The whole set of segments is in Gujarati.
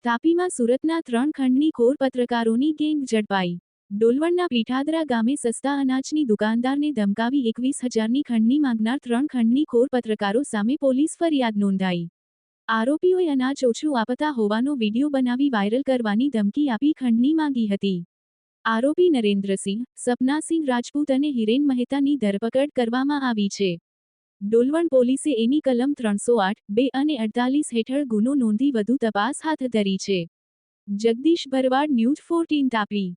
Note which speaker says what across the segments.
Speaker 1: તાપીમાં સુરતના 3 ખંડણીખોર પત્રકારોની ગેંગ ઝડપાઈ। ડોલવણના પીઠાદરા ગામે સસ્તા અનાજની દુકાનદારને ધમકાવી 21,000ની ખંડણી માંગનાર 3 ખંડણીખોર પત્રકારો સામે પોલીસ ફરિયાદ નોંધાઈ। આરોપીઓએ અનાજ ઓછું આપતા હોવાનો વિડીયો બનાવી વાયરલ કરવાની ધમકી આપી ખંડણી માંગી હતી। આરોપી નરેન્દ્રસિંહ, સપનાસિંહ રાજપૂત અને હિરેન મહેતાની ધરપકડ કરવામાં આવી છે। ડોલવણ પોલીસે એની કલમ 308, 2 અને 48 હેઠળ ગુનો નોંધી વધુ તપાસ હાથ ધરી છે। જગદીશ ભરવાડ, ન્યૂઝ 14 તાપી।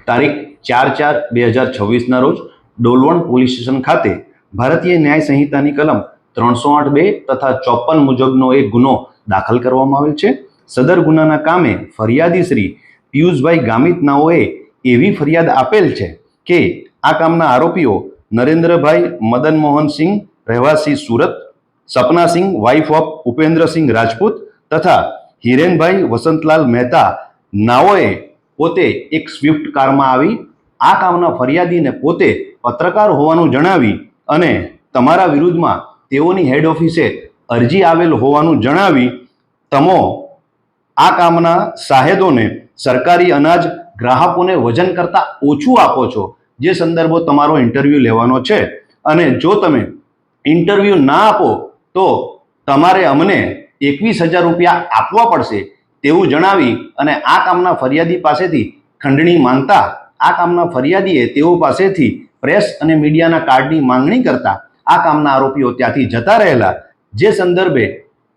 Speaker 2: તારીખ 4/4/2026 ના રોજ ડોલવણ પોલીસ સ્ટેશન ખાતે ભારતીય ન્યાય સંહિતાની કલમ 308(2) તથા 54 મુજબનો એક ગુનો દાખલ કરવામાં આવેલ છે। સદર ગુનાના કામે ફરિયાદી શ્રી પિયુષભાઈ ગામિત નાઓએ એવી ફરિયાદ આપેલ છે કે આ કામના આરોપીઓ નરેન્દ્રભાઈ મદન મોહનસિંહ રહેવાસી સુરત, સપનાસિંહ વાઇફ ઓફ ઉપેન્દ્રસિંહ રાજપૂત તથા હિરેનભાઈ વસંતલાલ મહેતા નાઓએ પોતે એક સ્વિફ્ટ કારમાં આવી આ કામના ફરિયાદીને પોતે પત્રકાર હોવાનું જણાવી અને તમારા વિરુદ્ધમાં તેઓની હેડ ઓફિસે અરજી આવેલ હોવાનું જણાવી તમો આ કામના સાહેદોને સરકારી અનાજ ગ્રાહકોને વજન કરતા ઓછું આપો છો, જે સંદર્ભો તમારો ઇન્ટરવ્યૂ લેવાનો છે અને જો તમે ઇન્ટરવ્યૂ ના આપો તો તમારે અમને 21,000 રૂપિયા આપવા પડશે તેવું જણાવી અને આ કામના ફરિયાદી પાસેથી ખંડણી માંગતા આ કામના ફરિયાદીએ તેઓ પાસેથી પ્રેસ અને મીડિયાના કાર્ડની માંગણી કરતા આ કામના આરોપીઓ ત્યાંથી જતા રહેલા, જે સંદર્ભે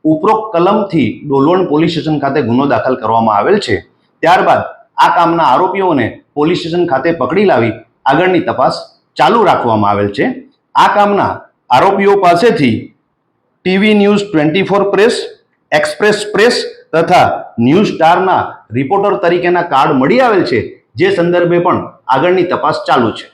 Speaker 2: ઉપરોક્ત કલમથી ડોલવણ પોલીસ સ્ટેશન ખાતે ગુનો દાખલ કરવામાં આવેલ છે। ત્યારબાદ આ કામના આરોપીઓને પોલીસ સ્ટેશન ખાતે પકડી લાવી આગળની તપાસ ચાલુ રાખવામાં આવેલ છે। આ કામના આરોપીઓ પાસેથી TV news 24 press, express press તથા ન્યૂઝ સ્ટારના રિપોર્ટર તરીકેના કાર્ડ મળી આવેલ છે, જે સંદર્ભે પણ આગળની તપાસ ચાલુ છે।